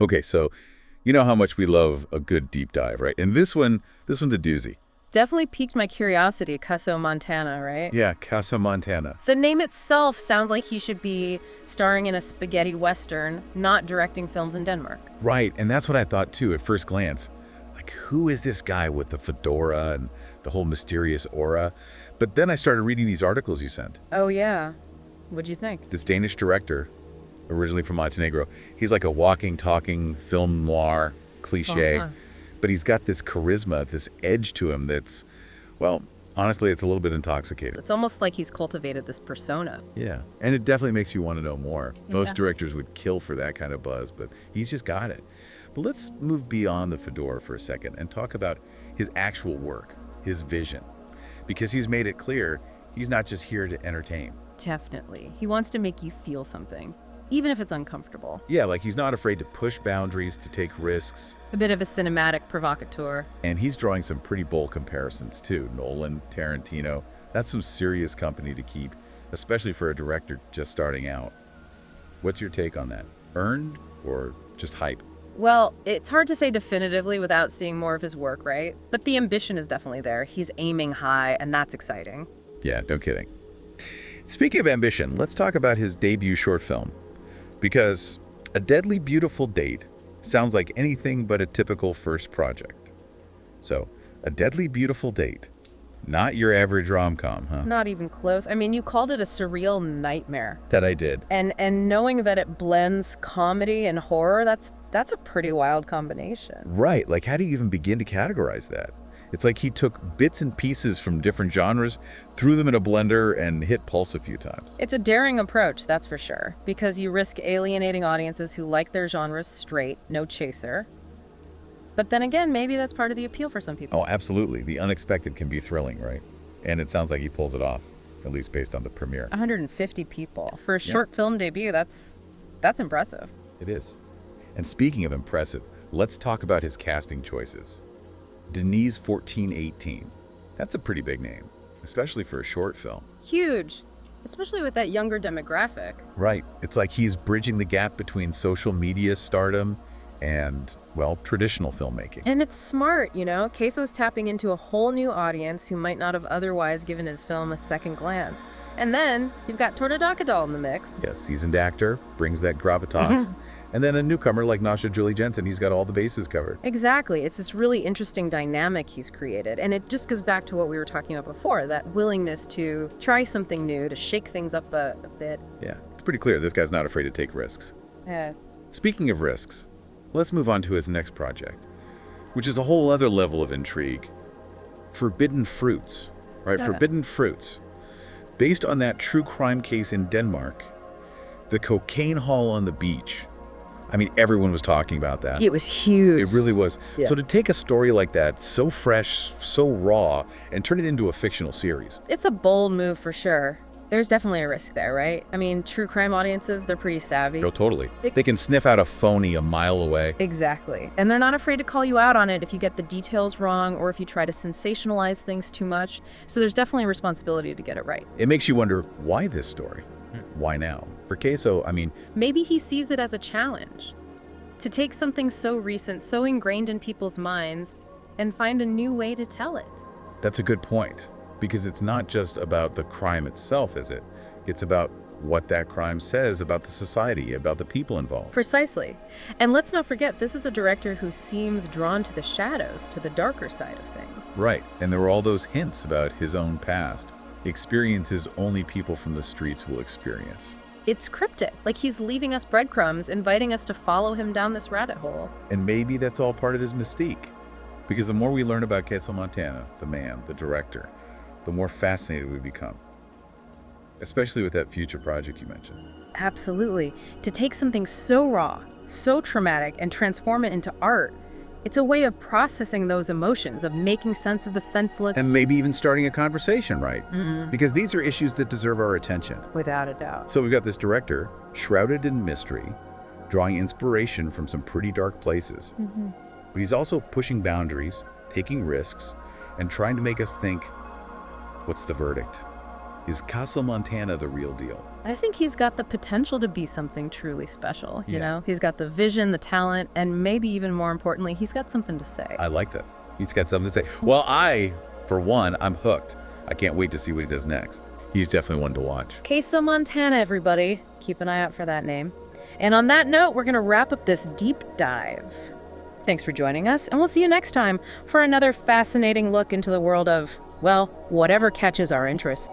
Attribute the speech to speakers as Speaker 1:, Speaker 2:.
Speaker 1: Okay, so you know how much we love a good deep dive, right? And this one's a doozy.
Speaker 2: Definitely piqued my curiosity, Caso Montana, right?
Speaker 1: Yeah, Caso Montana.
Speaker 2: The name itself sounds like he should be starring in a spaghetti western, not directing films in Denmark.
Speaker 1: Right, and that's what I thought too at first glance. Like, who is this guy with the fedora and the whole mysterious aura? But then I started reading these articles you sent.
Speaker 2: Oh, yeah. What'd you think?
Speaker 1: This Danish director, originally from Montenegro, he's like a walking, talking film noir cliche.
Speaker 2: Uh-huh.
Speaker 1: But he's got this charisma, this edge to him that's, well, honestly, it's a little bit intoxicating.
Speaker 2: It's almost like he's cultivated this persona.
Speaker 1: Yeah, and it definitely makes you want to know more. Most
Speaker 2: Yeah.
Speaker 1: directors would kill for that kind of buzz, but he's just got it. But let's move beyond the fedora for a second and talk about his actual work, his vision. Because he's made it clear he's not just here to entertain.
Speaker 2: Definitely. He wants to make you feel something, even if it's uncomfortable.
Speaker 1: Yeah, like he's not afraid to push boundaries, to take risks.
Speaker 2: A bit of a cinematic provocateur.
Speaker 1: And he's drawing some pretty bold comparisons too. Nolan, Tarantino, that's some serious company to keep, especially for a director just starting out. What's your take on that? Earned or just hype?
Speaker 2: Well, it's hard to say definitively without seeing more of his work, right? But the ambition is definitely there. He's aiming high, and that's exciting.
Speaker 1: Yeah, no kidding. Speaking of ambition, let's talk about his debut short film. Because A Deadly Beautiful Date sounds like anything but a typical first project. So, A Deadly Beautiful Date. Not your average rom-com, huh?
Speaker 2: Not even close. I mean, you called it a surreal nightmare.
Speaker 1: That I did.
Speaker 2: And knowing that it blends comedy and horror, that's a pretty wild combination.
Speaker 1: Right, like how do you even begin to categorize that? It's like he took bits and pieces from different genres, threw them in a blender, and hit pulse a few times.
Speaker 2: It's a daring approach, that's for sure, because you risk alienating audiences who like their genres straight, no chaser. But then again, maybe that's part of the appeal for some people.
Speaker 1: Oh, absolutely. The unexpected can be thrilling, right? And it sounds like he pulls it off, at least based on the premiere.
Speaker 2: 150 people. For a short film debut, that's impressive.
Speaker 1: It is. And speaking of impressive, let's talk about his casting choices. Denise 1418. That's a pretty big name, especially for a short film.
Speaker 2: Huge, especially with that younger demographic.
Speaker 1: Right. It's like he's bridging the gap between social media stardom and, well, traditional filmmaking.
Speaker 2: And it's smart, you know? Queso's tapping into a whole new audience who might not have otherwise given his film a second glance. And then you've got Tornadakadal in the mix.
Speaker 1: Yeah, seasoned actor, brings that gravitas. And then a newcomer like Nasha Julie Jensen, he's got all the bases covered.
Speaker 2: Exactly. It's this really interesting dynamic he's created. And it just goes back to what we were talking about before, that willingness to try something new, to shake things up a bit.
Speaker 1: Yeah, it's pretty clear this guy's not afraid to take risks.
Speaker 2: Yeah.
Speaker 1: Speaking of risks, let's move on to his next project, which is a whole other level of intrigue. Forbidden Fruits, right? Forbidden Fruits. Based on that true crime case in Denmark, the cocaine haul on the beach. I mean, everyone was talking about that.
Speaker 2: It was huge.
Speaker 1: It really was.
Speaker 2: Yeah.
Speaker 1: So to take a story like that, so fresh, so raw, and turn it into a fictional series.
Speaker 2: It's a bold move for sure. There's definitely a risk there, right? I mean, true crime audiences, they're pretty savvy.
Speaker 1: Oh, totally. They can sniff out a phony a mile away.
Speaker 2: Exactly. And they're not afraid to call you out on it if you get the details wrong or if you try to sensationalize things too much. So there's definitely a responsibility to get it right.
Speaker 1: It makes you wonder, why this story? Why now? For Queso, I mean,
Speaker 2: Maybe he sees it as a challenge. To take something so recent, so ingrained in people's minds, and find a new way to tell it.
Speaker 1: that's a good point. Because it's not just about the crime itself, is it? It's about what that crime says about the society, about the people involved.
Speaker 2: Precisely. And let's not forget, this is a director who seems drawn to the shadows, to the darker side of things.
Speaker 1: Right, and there were all those hints about his own past, experiences only people from the streets will experience.
Speaker 2: It's cryptic, like he's leaving us breadcrumbs, inviting us to follow him down this rabbit hole.
Speaker 1: And maybe that's all part of his mystique. Because the more we learn about Caso Montana, the man, the director, the more fascinated we become. Especially with that future project you mentioned.
Speaker 2: Absolutely. To take something so raw, so traumatic, and transform it into art, it's a way of processing those emotions, of making sense of the senseless.
Speaker 1: And maybe even starting a conversation, right? Because these are issues that deserve our attention.
Speaker 2: Without a doubt.
Speaker 1: So we've got this director, shrouded in mystery, drawing inspiration from some pretty dark places. But he's also pushing boundaries, taking risks, and trying to make us think, what's the verdict? Is Caso Montana the real deal?
Speaker 2: I think he's got the potential to be something truly special, you
Speaker 1: Yeah.
Speaker 2: know? He's got the vision, the talent, and maybe even more importantly, he's got something to say.
Speaker 1: I like that. He's got something to say. Well, for one, I'm hooked. I can't wait to see what he does next. He's definitely one to watch.
Speaker 2: Caso Montana, everybody. Keep an eye out for that name. And on that note, we're going to wrap up this deep dive. Thanks for joining us, and we'll see you next time for another fascinating look into the world of, well, whatever catches our interest.